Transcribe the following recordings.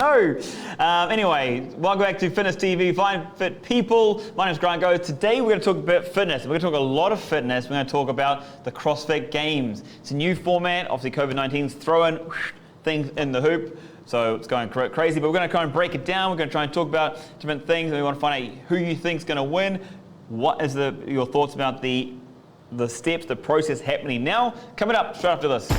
No. Anyway, welcome back to Fitness TV, Find Fit People. My name is Grant Goes. Today we're going to talk about fitness. We're going to talk a lot of fitness. We're going to talk about the Crossfit Games. It's a new format. Obviously, COVID-19's throwing things in the hoop. So it's going crazy, but we're going to try and break it down. We're going to try and talk about different things, and we want to find out who you think is going to win. What is your thoughts about the steps, the process happening now? Coming up straight after this.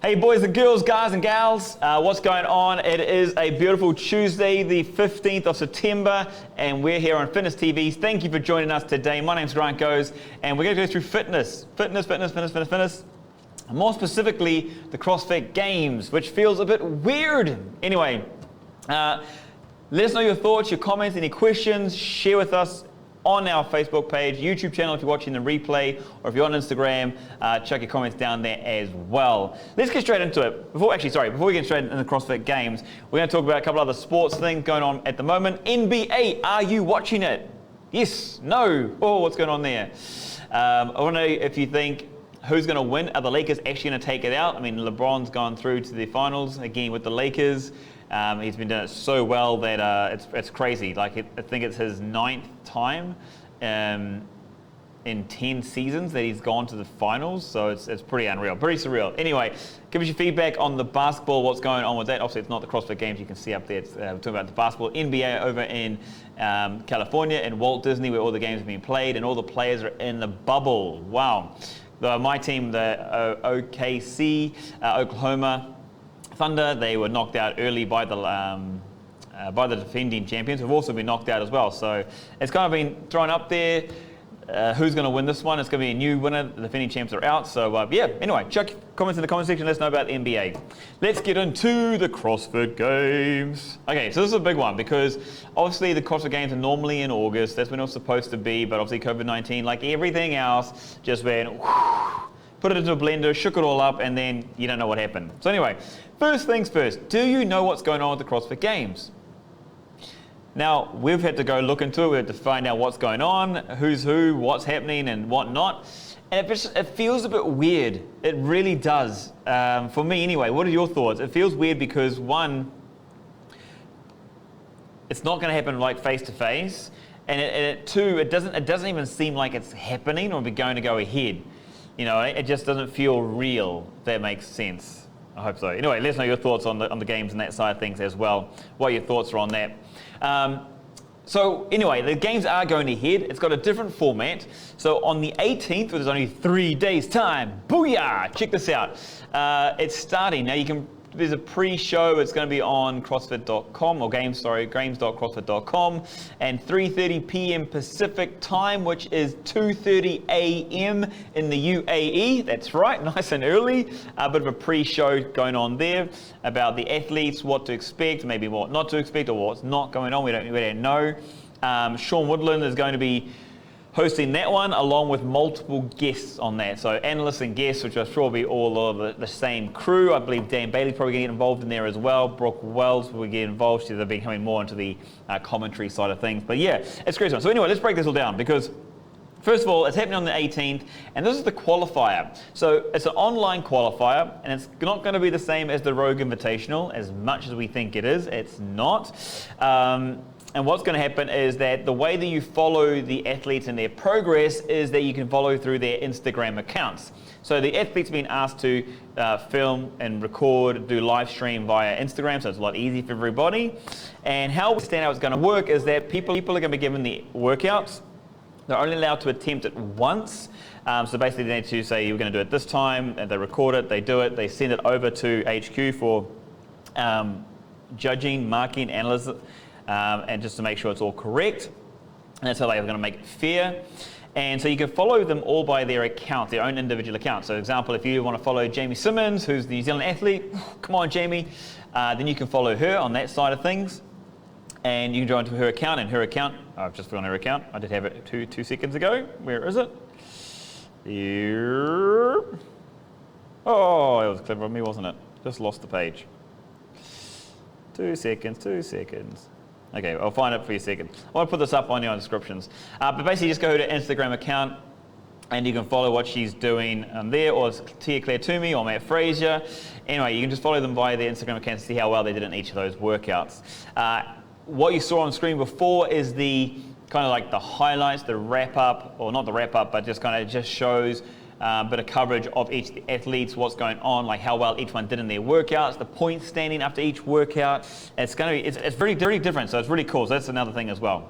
Hey boys and girls, guys and gals, what's going on? It is a beautiful Tuesday, the 15th of September, and we're here on Fitness TV. Thank you for joining us today. My name's Grant Goes, and we're going to go through fitness. More specifically, the Crossfit Games, which feels a bit weird. Anyway, let us know your thoughts, your comments, any questions. Share with us on our Facebook page, YouTube channel if you're watching the replay, or if you're on Instagram, check your comments down there as well. Let's get straight into it. Before we get straight into the CrossFit Games, we're going to talk about a couple other sports things going on at the moment. NBA, are you watching it? Yes, no, oh, what's going on there? I want to know if you think who's going to win. Are the Lakers actually going to take it out? I mean, LeBron's gone through to the finals again with the Lakers. He's been doing it so well that it's crazy. Like I think it's his 9th time in 10 seasons that he's gone to the finals. So it's pretty unreal, pretty surreal. Anyway, give us your feedback on the basketball, what's going on with that. Obviously, it's not the CrossFit Games you can see up there. It's, we're talking about the basketball NBA over in California and Walt Disney, where all the games have been played and all the players are in the bubble. Wow. My team, the OKC, Oklahoma Thunder, they were knocked out early by the defending champions, who've also been knocked out as well. So it's kind of been thrown up there. Who's going to win this one? It's going to be a new winner. The defending champs are out. So yeah, anyway, chuck comments in the comment section. Let us know about the NBA. Let's get into the CrossFit Games. Okay, so this is a big one because obviously the CrossFit Games are normally in August. That's when it was supposed to be, but obviously COVID-19, like everything else, just went put it into a blender, shook it all up, and then you don't know what happened. So anyway, first things first, do you know what's going on with the CrossFit Games? Now, we've had to go look into it, we had to find out what's going on, who's who, what's happening and what not. And it feels a bit weird. It really does. For me anyway, what are your thoughts? It feels weird because one, it's not gonna happen like face to face. And two, it doesn't even seem like it's happening or going to go ahead. You know, it just doesn't feel real, if that makes sense. I hope so. Anyway, let us know your thoughts on the games and that side of things as well. What your thoughts are on that. So anyway, the games are going ahead. It's got a different format. So on the 18th, which is only 3 days time, booyah! Check this out. It's starting. Now there's a pre-show. It's going to be on crossfit.com, or games.crossfit.com, and 3:30 p.m. Pacific time, which is 2:30 a.m. in the UAE. That's right, nice and early. A bit of a pre-show going on there about the athletes, what to expect, maybe what not to expect, or what's not going on. We don't know. Sean Woodland is going to be hosting that one, along with multiple guests on that. So analysts and guests, which I'm sure will be all of the same crew. I believe Dan Bailey's probably going to get involved in there as well. Brooke Wells will get involved. They'll be coming more into the commentary side of things. But yeah, it's great. So anyway, let's break this all down because first of all, it's happening on the 18th, and this is the qualifier. So it's an online qualifier, and it's not going to be the same as the Rogue Invitational as much as we think it is. It's not. And what's going to happen is that the way that you follow the athletes and their progress is that you can follow through their Instagram accounts. So the athletes have been asked to film and record, do live stream via Instagram, so it's a lot easier for everybody. And how we understand how it's going to work is that people are going to be given the workouts. They're only allowed to attempt it once. So basically they need to say, you're going to do it this time, and they record it, they do it, they send it over to HQ for judging, marking, analysis, and just to make sure it's all correct. And that's how they're going to make it fair. And so you can follow them all by their account, their own individual account. So, for example, if you want to follow Jamie Simmons, who's the New Zealand athlete, come on, Jamie, then you can follow her on that side of things. And you can join to her account, and her account, I've just forgotten her account. I did have it two seconds ago. Where is it? Here. Oh, it was clever of me, wasn't it? Just lost the page. 2 seconds. Okay, I'll find it for you a second. I want to put this up on your descriptions. But basically, just go to her Instagram account, and you can follow what she's doing there, or Tia Claire Toomey or Matt Frazier. Anyway, you can just follow them via their Instagram account to see how well they did in each of those workouts. What you saw on screen before is the kind of like the highlights, the wrap up, or not the wrap up, but just kind of just shows a bit of coverage of each of the athletes, what's going on, like how well each one did in their workouts, the points standing after each workout. It's going to be, it's very, very different, so it's really cool. So that's another thing as well.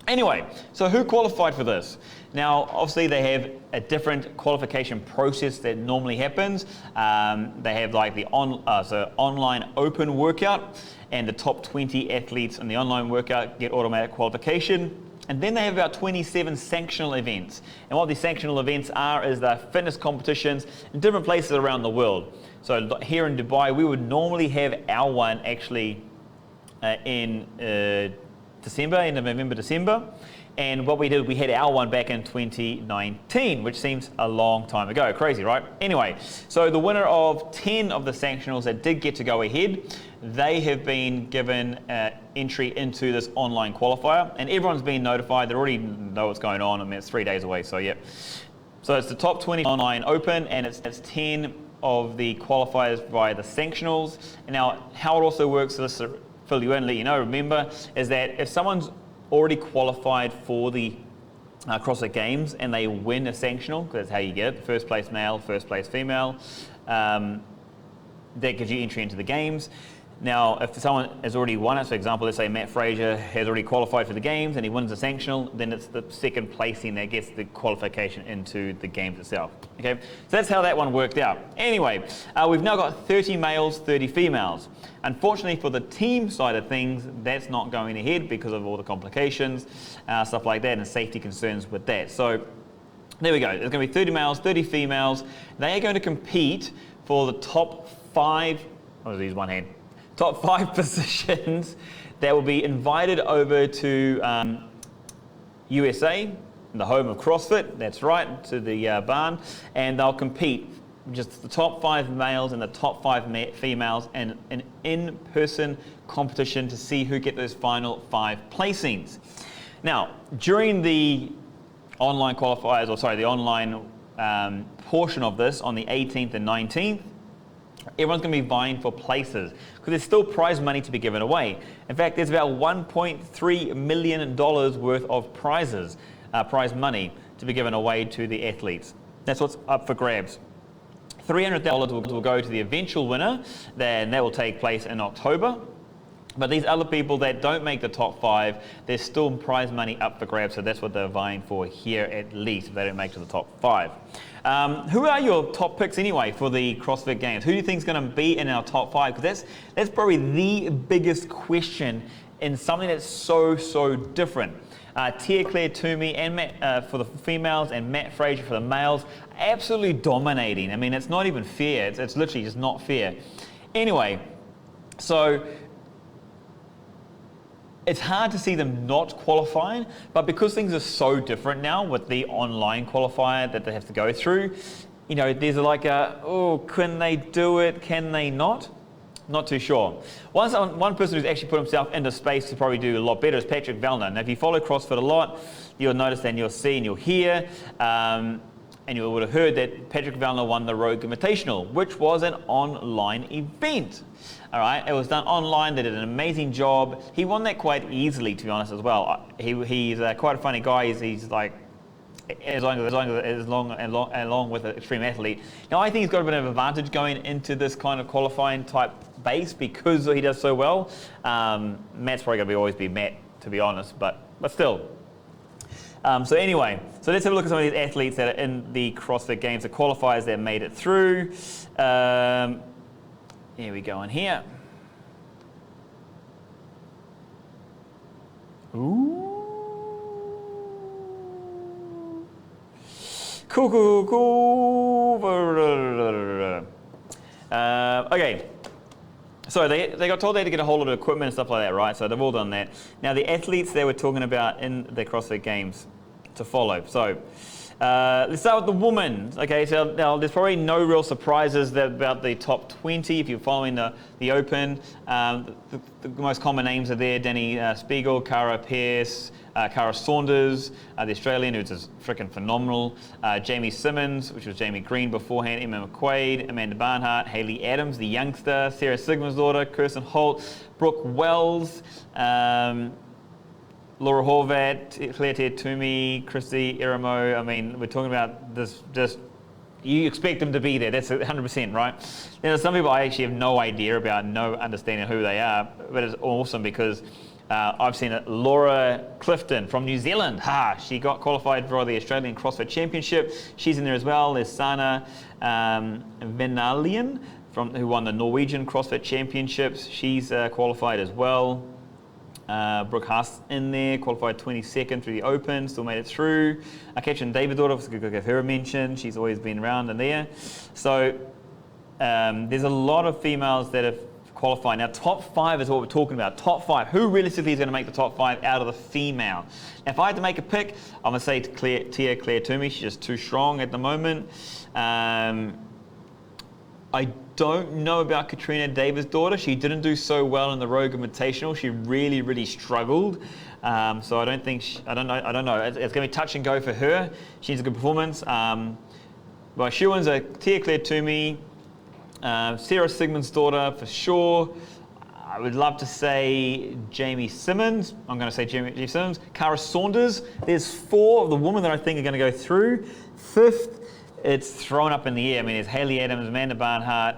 Anyway, so who qualified for this? Now, obviously they have a different qualification process that normally happens. They have like the online open workout, and the top 20 athletes in the online workout get automatic qualification. And then they have about 27 sanctional events. And what these sanctional events are is the fitness competitions in different places around the world. So here in Dubai, we would normally have our one actually in December, end of November, December. And what we did, we had our one back in 2019, which seems a long time ago. Crazy, right? Anyway, so the winner of 10 of the sanctionals that did get to go ahead, they have been given entry into this online qualifier, and everyone's been notified. They already know what's going on. I mean, it's 3 days away, so yeah. So it's the top 20 online open, and it's 10 of the qualifiers via the sanctionals. And now, how it also works, so this fill you in, let you know, remember, is that if someone's already qualified for the CrossFit Games and they win a sanctional, because that's how you get it, first place male, first place female, that gives you entry into the games. Now, if someone has already won it, for example, let's say Matt Frazier has already qualified for the games and he wins the sanctional, then it's the second placing that gets the qualification into the games itself. Okay, so that's how that one worked out. Anyway, we've now got 30 males, 30 females. Unfortunately for the team side of things, that's not going ahead because of all the complications, stuff like that, and safety concerns with that. So there we go. There's going to be 30 males, 30 females. They are going to compete for the top 5, I'll use one hand, top 5 positions that will be invited over to USA, the home of CrossFit, that's right, to the barn, and they'll compete, just the top 5 males and the top 5 females, and an in-person competition to see who get those final 5 placings. Now, during the online qualifiers, or sorry, the online portion of this on the 18th and 19th, everyone's going to be vying for places because there's still prize money to be given away. In fact, there's about $1.3 million worth of prize money to be given away to the athletes. That's what's up for grabs. $300,000 will go to the eventual winner, then that will take place in October. But these other people that don't make the top 5, there's still prize money up for grabs, so that's what they're vying for here at least, if they don't make to the top 5. Who are your top picks anyway for the CrossFit Games? Who do you think is going to be in our top 5? Because that's probably the biggest question in something that's so different. Tia Claire Toomey and Matt, for the females, and Matt Frazier for the males, absolutely dominating. I mean, it's not even fair. It's literally just not fair. Anyway, so it's hard to see them not qualifying, but because things are so different now with the online qualifier that they have to go through, you know, there's like oh, can they do it? Can they not? Not too sure. One person who's actually put himself into space to probably do a lot better is Patrick Vellner. Now, if you follow CrossFit a lot, you'll notice and you'll see and you'll hear, and you would have heard that Patrick Vellner won the Rogue Invitational, which was an online event. All right, it was done online. They did an amazing job. He won that quite easily, to be honest, as well. He's quite a funny guy. He's like, along with an extreme athlete. Now, I think he's got a bit of an advantage going into this kind of qualifying type base because he does so well. Matt's probably going to always be Matt, to be honest, but still. So anyway, so let's have a look at some of these athletes that are in the CrossFit Games, the qualifiers that made it through. Here we go on here. Ooh. Cool. Okay. So they got told they had to get a whole lot of equipment and stuff like that, right? So they've all done that. Now the athletes they were talking about in the CrossFit Games to follow. So let's start with the women. Okay, so now there's probably no real surprises about the top 20 if you're following the Open. The most common names are there: Danny Spiegel, Cara Pearce, Cara Saunders, the Australian, who's just freaking phenomenal. Jamie Simmons, which was Jamie Green beforehand, Emma McQuaid, Amanda Barnhart, Hayley Adams, the youngster, Sarah Sigma's daughter, Kirsten Holt, Brooke Wells, Laura Horvat, Claire Toomey, Christy Iramo. I mean, we're talking about this just, you expect them to be there. That's 100%, right? Now, some people I actually have no idea about, no understanding who they are, but it's awesome because I've seen it. Laura Clifton from New Zealand. She got qualified for the Australian CrossFit Championship. She's in there as well. There's Sana Venalian, who won the Norwegian CrossFit Championships. She's qualified as well. Brooke Haas in there, qualified 22nd through the Open, still made it through. Katrin David daughter, good to give her a mention. She's always been around in there. So there's a lot of females that have qualified. Now, top 5 is what we're talking about. Top 5. Who realistically is going to make the top 5 out of the female? Now, if I had to make a pick, I'm going to say Claire Toomey. She's just too strong at the moment. I don't know about Katrina Davis' daughter. She didn't do so well in the Rogue Invitational. She really, really struggled. So I don't think, I don't know. It's going to be touch and go for her. She needs a good performance. My shoe-ins are Claire Toomey, Sarah Sigmund's daughter for sure. I would love to say Jamie Simmons. I'm going to say Jamie Simmons. Cara Saunders. There's 4 of the women that I think are going to go through. 5th, it's thrown up in the air. I mean, there's Hayley Adams, Amanda Barnhart,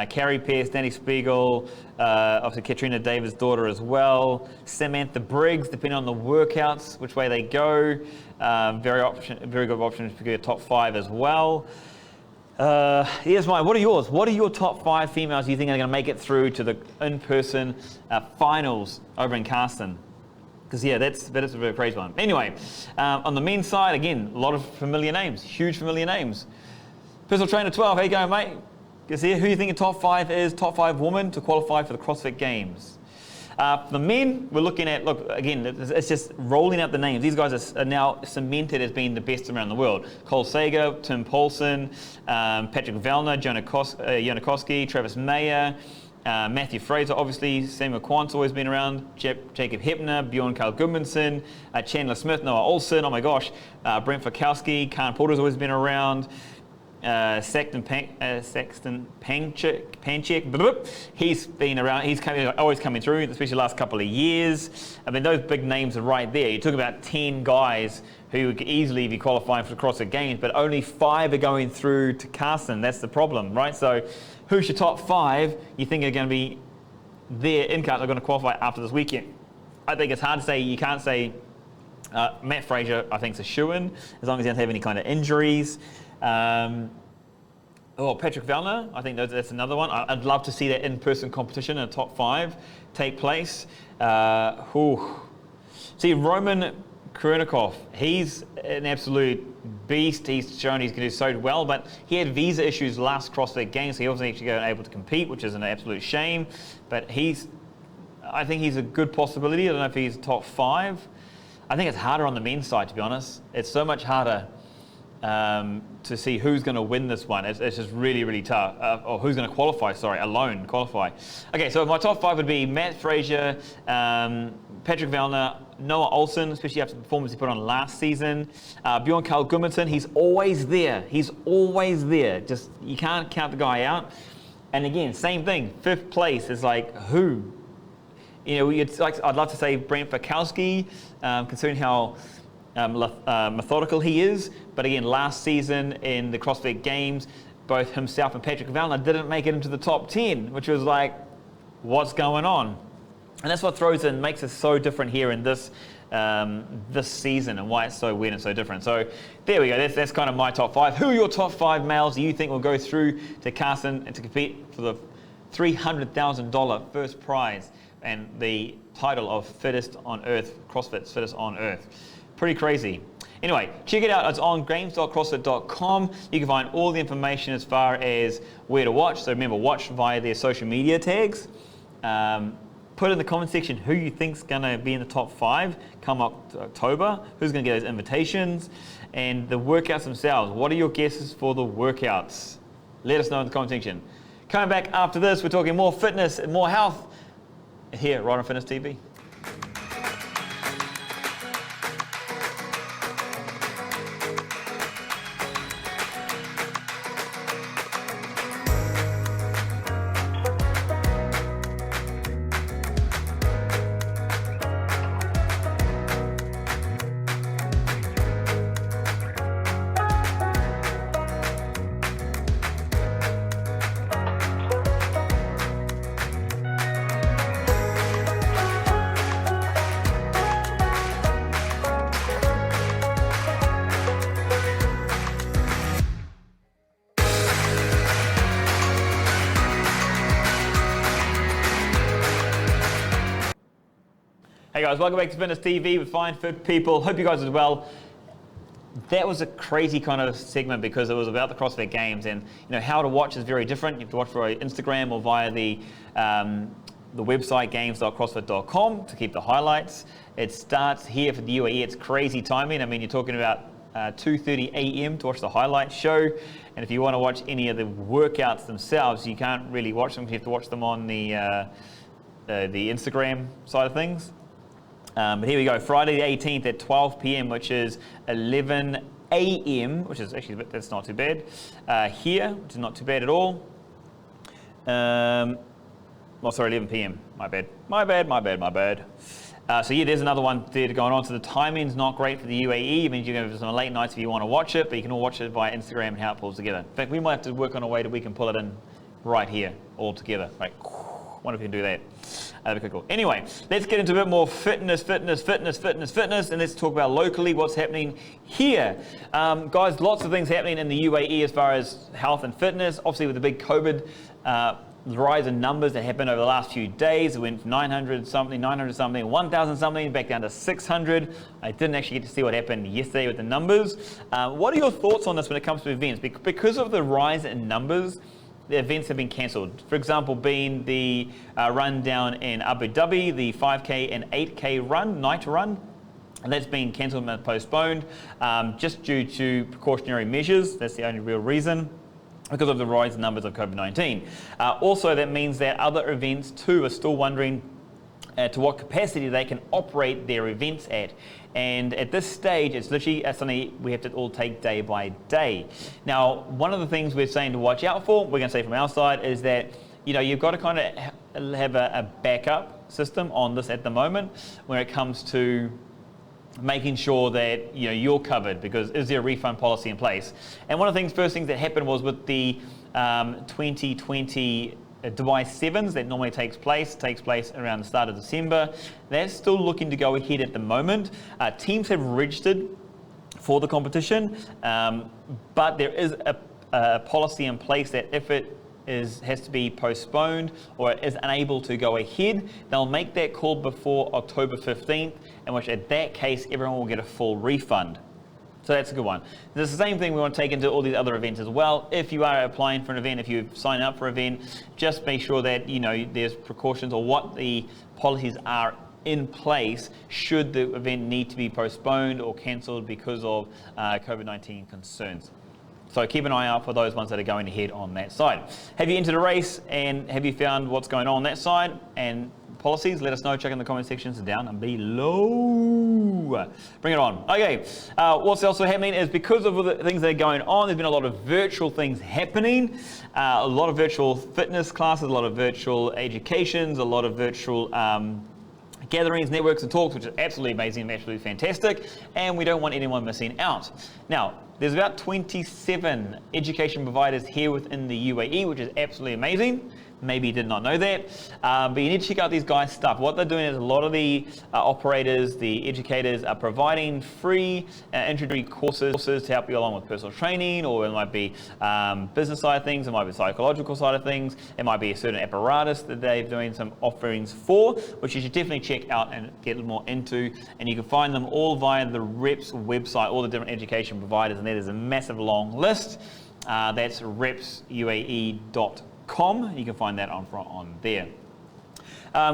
Carrie Pearce, Danny Spiegel, obviously Katrina Davis' daughter as well, Samantha Briggs, depending on the workouts, which way they go. Very good option to get a top 5 as well. Here's mine. What are yours? What are your top 5 females you think are going to make it through to the in-person finals over in Carson? Because yeah, that's a very crazy one. Anyway, on the men's side, again, a lot of familiar names, huge familiar names. Personal trainer 12, how you going, mate? Guess here, who do you think your top 5 is? Top 5 woman to qualify for the CrossFit Games. For the men, we're looking at, look, again, it's just rolling out the names. These guys are now cemented as being the best around the world. Cole Sager, Tim Paulson, Patrick Vellner, Jonakoski, Travis Mayer, Matthew Fraser, obviously, Samuel Kwant's always been around, Jacob Hepner, Bjorn Carl Goodmanson, Chandler Smith, Noah Olsen, oh my gosh, Brent Fakowski, Karen Porter's always been around, Sexton Panchik, he's been around, he's always coming through, especially the last couple of years. I mean, those big names are right there. You talk about 10 guys who could easily be qualifying for the CrossFit Games, but only 5 are going through to Carson. That's the problem, right? So who's your top 5 you think are going to be there in Carson, are going to qualify after this weekend? I think it's hard to say. You can't say Matt Fraser, I think, is a shoo-in, as long as he doesn't have any kind of injuries. Patrick Vellner, I think that's another one. I'd love to see that in-person competition in the top 5 take place. See, Roman Kurnikov, he's an absolute beast. He's shown he's going to do so well, but he had visa issues last CrossFit Games, so he wasn't actually able to compete, which is an absolute shame. But I think he's a good possibility. I don't know if he's top 5. I think it's harder on the men's side, to be honest. It's so much harder to see who's going to win this one. It's just really, really tough. Or who's going to qualify, alone qualify. Okay, so my top 5 would be Matt Fraser, Patrick Vellner, Noah Olsen, especially after the performance he put on last season. Bjorn Carl Goodmanson, he's always there. He's always there. Just, you can't count the guy out. And again, same thing. 5th place is like, who? You know, it's like, I'd love to say Brent Fakowski, considering how methodical he is. But again, last season in the CrossFit Games, both himself and Patrick Vellner didn't make it into the top 10, which was like, what's going on? And that's what makes it so different here in this season, and why it's so weird and so different. So there we go. That's kind of my top 5. Who are your top 5 males do you think will go through to Carson and to compete for the $300,000 first prize and the title of Fittest on Earth, CrossFit's Fittest on Earth? Pretty crazy. Anyway, check it out. It's on games.crossfit.com. You can find all the information as far as where to watch. So remember, watch via their social media tags. Put in the comment section who you think's going to be in the top 5 come October, who's going to get those invitations, and the workouts themselves. What are your guesses for the workouts? Let us know in the comment section. Coming back after this, we're talking more fitness and more health here right on Fitness TV. Hey guys, welcome back to Fitness TV with Fine Fit People. Hope you guys are well. That was a crazy kind of segment because it was about the CrossFit Games, and how to watch is very different. You have to watch via Instagram or via the website games.crossfit.com to keep the highlights. It starts here for the UAE. It's crazy timing. I mean, you're talking about 2:30 a.m. to watch the highlight show, and if you want to watch any of the workouts themselves, you can't really watch them. You have to watch them on the Instagram side of things. But here we go, Friday the 18th at 12 p.m., which is 11 a.m., which is actually, that's not too bad. Here, which is not too bad at all. Well, sorry, 11 p.m., my bad. So yeah, there's another one there going on. So the timing's not great for the UAE. It means you're going to have some late nights if you want to watch it, but you can all watch it via Instagram and how it pulls together. In fact, we might have to work on a way that we can pull it in right here, all together. Right. Wonder if we can do that. That'd be cool. Anyway, let's get into a bit more fitness, and let's talk about locally what's happening here. Guys, lots of things happening in the UAE as far as health and fitness. Obviously, with the big COVID rise in numbers that happened over the last few days, it went from 900 something, 1,000 something, back down to 600. I didn't actually get to see what happened yesterday with the numbers. What are your thoughts on this when it comes to events? Because of the rise in numbers, the events have been cancelled. For example, being the run down in Abu Dhabi, the 5K and 8K run, night run, and that's been cancelled and postponed just due to precautionary measures. That's the only real reason, because of the rise in numbers of COVID-19. Also, that means that other events too are still wondering to what capacity they can operate their events at. And at this stage, it's literally something we have to all take day by day. Now, one of the things we're saying to watch out for, we're going to say from our side, is that you've got to kind of have a backup system on this at the moment when it comes to making sure that you're covered, because is there a refund policy in place? And one of the first things that happened was with the 2020 Dubai Sevens that normally takes place around the start of December. That's still looking to go ahead at the moment. Teams have registered for the competition, but there is a policy in place that if it has to be postponed or is unable to go ahead, they'll make that call before October 15th, in which at that case everyone will get a full refund. So that's a good one. It's the same thing we want to take into all these other events as well. If you are applying for an event, if you sign up for an event, just make sure that there's precautions or what the policies are in place should the event need to be postponed or cancelled because of COVID-19 concerns. So keep an eye out for those ones that are going ahead on that side. Have you entered a race and have you found what's going on that side and policies? Let us know. Check in the comment sections down and below. Bring it on. Okay, what's also happening is because of the things that are going on, there's been a lot of virtual things happening, a lot of virtual fitness classes, a lot of virtual educations, a lot of virtual gatherings, networks and talks, which is absolutely amazing and absolutely fantastic, and we don't want anyone missing out. Now, there's about 27 education providers here within the UAE, which is absolutely amazing. Maybe you did not know that, but you need to check out these guys' stuff. What they're doing is a lot of the operators, the educators are providing free introductory courses to help you along with personal training, or it might be business side of things, it might be psychological side of things, it might be a certain apparatus that they're doing some offerings for, which you should definitely check out and get more into. And you can find them all via the Reps website, all the different education providers, and that is a massive long list. That's repsuae.com. You can find that on there.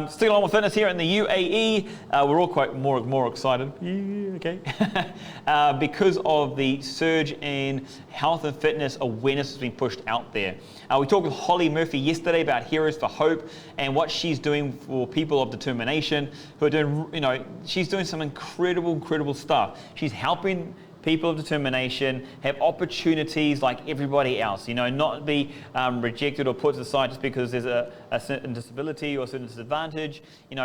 Still along with fitness here in the UAE, we're all quite more excited, okay, because of the surge in health and fitness awareness that's been pushed out there. We talked with Holly Murphy yesterday about Heroes for Hope and what she's doing for people of determination who are doing, she's doing some incredible stuff. She's helping people of determination have opportunities like everybody else, not be rejected or put aside just because there's a certain disability or a certain disadvantage.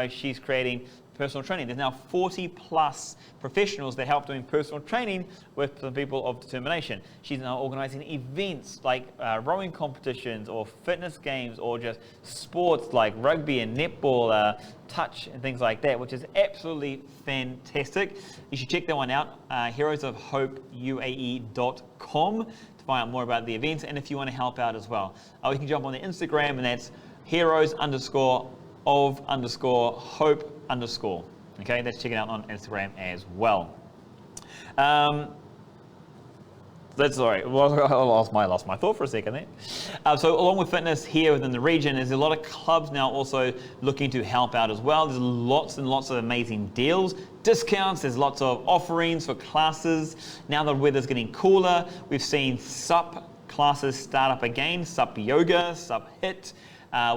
She's creating personal training. There's now 40 plus professionals that help doing personal training with the people of determination. She's now organizing events like rowing competitions or fitness games or just sports like rugby and netball, touch and things like that, which is absolutely fantastic. You should check that one out, heroesofhopeuae.com, to find out more about the events, and if you want to help out as well. You can jump on the Instagram, and that's heroes_of_hope_. Okay, let's check it out on Instagram as well. Sorry, I lost my thought for a second there. So along with fitness here within the region, there's a lot of clubs now also looking to help out as well. There's lots and lots of amazing deals, discounts, there's lots of offerings for classes. Now the weather's getting cooler, we've seen SUP classes start up again, SUP yoga, SUP HIIT.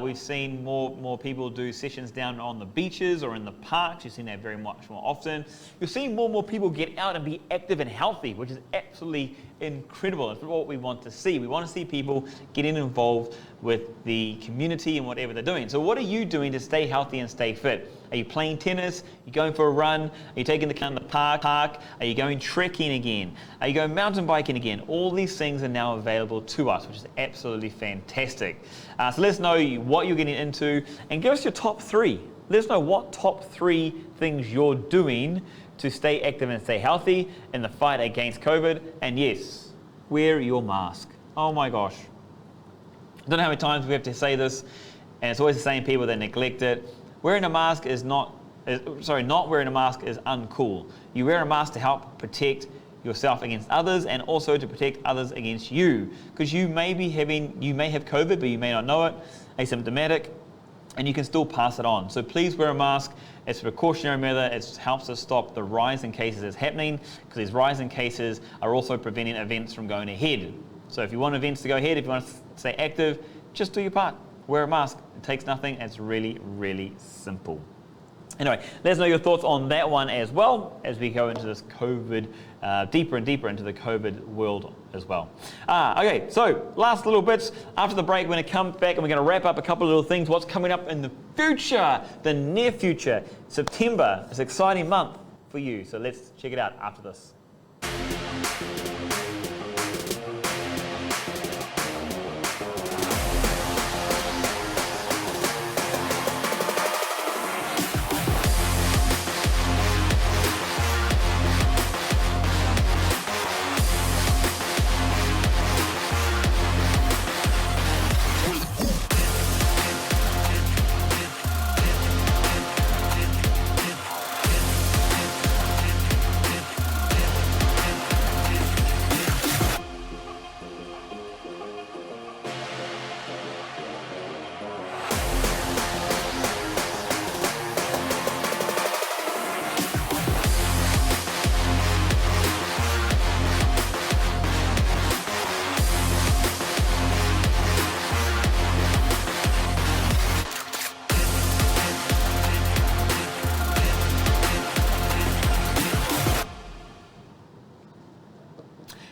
We've seen more people do sessions down on the beaches or in the parks. You've seen that very much more often. You're seeing more people get out and be active and healthy, which is absolutely incredible. It's what we want to see. We want to see people getting involved with the community and whatever they're doing. So what are you doing to stay healthy and stay fit? Are you playing tennis? Are you going for a run? Are you taking the car in the park? Are you going trekking again? Are you going mountain biking again? All these things are now available to us, which is absolutely fantastic. So let us know what you're getting into and give us your top 3. Let us know what top 3 things you're doing to stay active and stay healthy in the fight against COVID. And yes, wear your mask. Oh my gosh. I don't know how many times we have to say this, and it's always the same people that neglect it. Wearing a mask is not wearing a mask is uncool. You wear a mask to help protect yourself against others and also to protect others against you, because you may have COVID, but you may not know it, asymptomatic, and you can still pass it on. So please wear a mask. It's a precautionary measure. It helps us stop the rise in cases that's happening, because these rise in cases are also preventing events from going ahead. So if you want events to go ahead, if you want to stay active, just do your part. Wear a mask. It takes nothing. It's really simple. Anyway, let us know your thoughts on that one as well as we go into this COVID, deeper and deeper into the COVID world as well. Okay, so last little bits. After the break, we're going to come back and we're going to wrap up a couple of little things. What's coming up in the future, the near future. September is an exciting month for you. So let's check it out after this.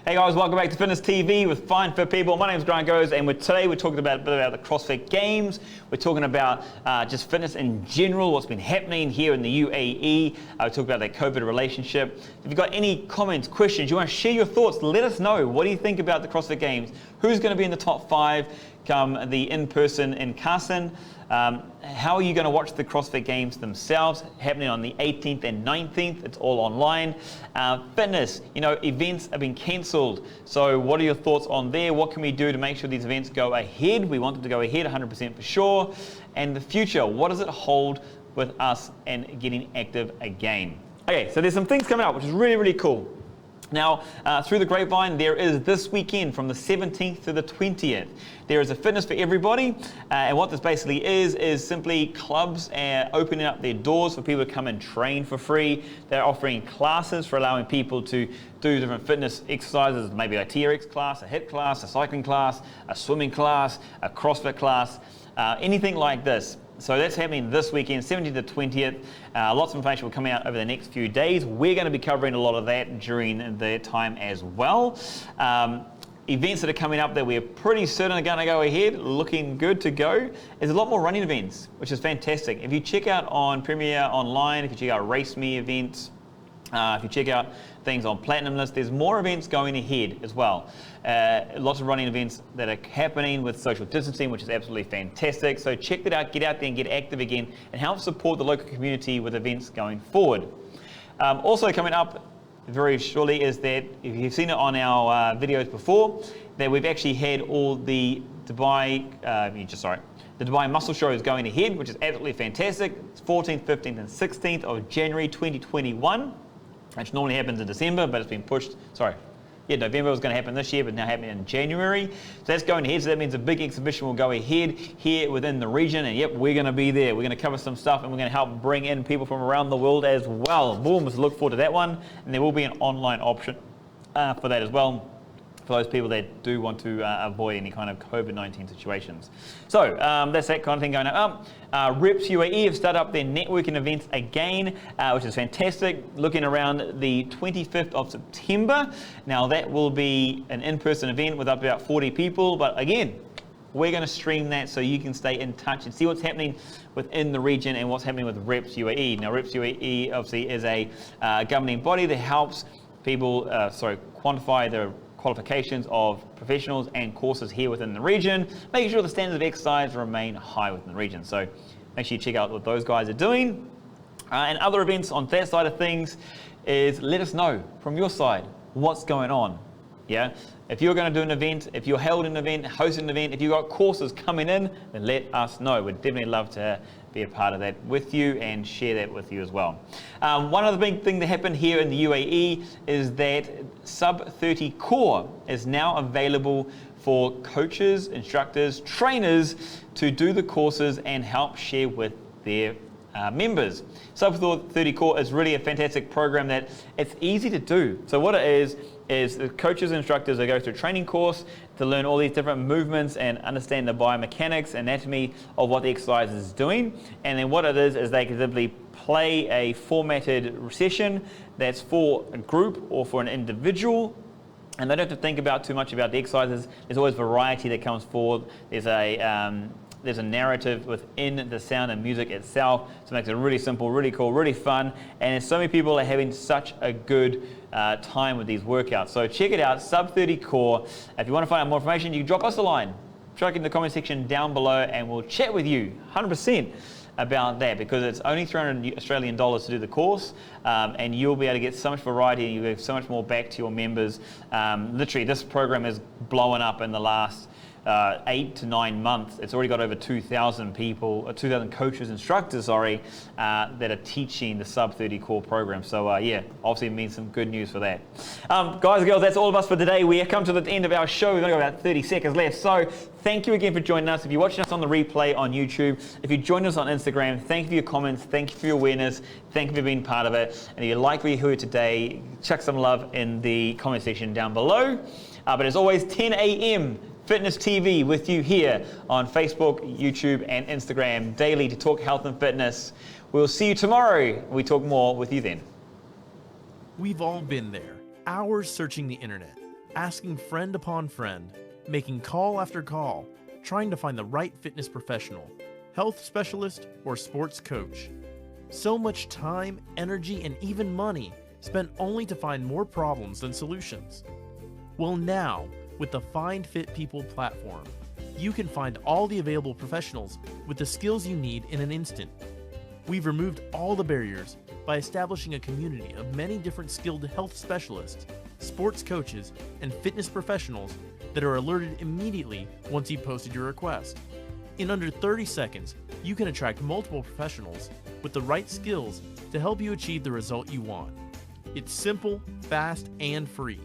Hey guys, welcome back to Fitness TV with Fine Fit People. My name is Grant Goes, and today we're talking a bit about the Crossfit Games. We're talking about just fitness in general, what's been happening here in the UAE. We talk about that COVID relationship. If you've got any comments, questions, you want to share your thoughts, let us know. What do you think about the Crossfit Games? Who's going to be in the top 5 come the in-person in Carson? How are you going to watch the CrossFit Games themselves, happening on the 18th and 19th? It's all online. Fitness, events have been cancelled. So what are your thoughts on there? What can we do to make sure these events go ahead? We want them to go ahead 100% for sure. And the future, what does it hold with us and getting active again? Okay, so there's some things coming up, which is really, really cool. Now, through the grapevine, there is this weekend from the 17th to the 20th. There is a fitness for everybody, and what this basically is simply clubs opening up their doors for people to come and train for free. They're offering classes for allowing people to do different fitness exercises, maybe a TRX class, a HIIT class, a cycling class, a swimming class, a CrossFit class, anything like this. So that's happening this weekend, 17th to 20th. Lots of information will come out over the next few days. We're going to be covering a lot of that during the time as well. Events that are coming up that we're pretty certain are going to go ahead, looking good to go. There's a lot more running events, which is fantastic. If you check out on Premier Online, if you check out Race Me events, if you check out things on Platinum List, there's more events going ahead as well. Lots of running events that are happening with social distancing, which is absolutely fantastic. So check that out, get out there and get active again, and help support the local community with events going forward. Also coming up very shortly is that, if you've seen it on our videos before, that we've actually had all the Dubai, the Dubai Muscle Show is going ahead, which is absolutely fantastic. It's 14th, 15th, and 16th of January 2021. Which normally happens in December, but it's been pushed, November was going to happen this year, but now happening in January. So that's going ahead, so that means a big exhibition will go ahead here within the region, and yep, we're going to be there. We're going to cover some stuff, and we're going to help bring in people from around the world as well. Boom, so look forward to that one, and there will be an online option for that as well, for those people that do want to avoid any kind of COVID-19 situations. So that's that kind of thing going up. Reps UAE have started up their networking events again, which is fantastic. Looking around the 25th of September. Now that will be an in-person event with up to about 40 people, but again, we're going to stream that so you can stay in touch and see what's happening within the region and what's happening with Reps UAE. Now Reps UAE obviously is a governing body that helps people quantify the qualifications of professionals and courses here within the region, making sure the standards of exercise remain high within the region. So make sure you check out what those guys are doing. And other events on that side of things is, let us know from your side what's going on. Yeah, if you're going to do an event, if you're held an event, hosting an event, if you've got courses coming in, then let us know. We'd definitely love to be a part of that with you and share that with you as well. One other big thing that happened here in the UAE is that Sub 30 Core is now available for coaches, instructors, trainers to do the courses and help share with their members. Sub 30 Core is really a fantastic program that it's easy to do. So what it is the coaches and instructors that go through a training course to learn all these different movements and understand the biomechanics, anatomy of what the exercise is doing. And then what it is they can simply play a formatted session that's for a group or for an individual. And they don't have to think about too much about the exercises. There's always variety that comes forward. There's a narrative within the sound and music itself, so it makes it really simple, really cool, really fun, and so many people are having such a good time with these workouts. So check it out, Sub 30 Core. If you want to find out more information, you can drop us a line. Chuck it in the comment section down below, and we'll chat with you 100% about that, because it's only 300 Australian dollars to do the course, and you'll be able to get so much variety and you'll give so much more back to your members. Literally, this program is blowing up in the last 8 to 9 months. It's already got over 2,000 people, 2,000 coaches, instructors, that are teaching the Sub 30 Core program. So yeah, obviously it means some good news for that. Guys and girls, that's all of us for today. We have come to the end of our show. We've only got about 30 seconds left. So thank you again for joining us. If you're watching us on the replay on YouTube, if you joined us on Instagram, thank you for your comments, thank you for your awareness, thank you for being part of it. And if you like what you heard today, chuck some love in the comment section down below. But as always, 10 a.m. Fitness TV with you here on Facebook, YouTube, and Instagram daily to talk health and fitness. We'll see you tomorrow. We talk more with you then. We've all been there, hours searching the internet, asking friend upon friend, making call after call, trying to find the right fitness professional, health specialist, or sports coach. So much time, energy, and even money spent only to find more problems than solutions. Well, now, with the Find Fit People platform, you can find all the available professionals with the skills you need in an instant. We've removed all the barriers by establishing a community of many different skilled health specialists, sports coaches, and fitness professionals that are alerted immediately once you posted your request. In under 30 seconds, you can attract multiple professionals with the right skills to help you achieve the result you want. It's simple, fast, and free.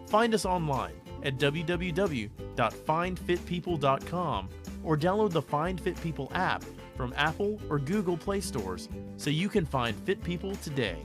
Find us online at www.findfitpeople.com or download the Find Fit People app from Apple or Google Play stores so you can find fit people today.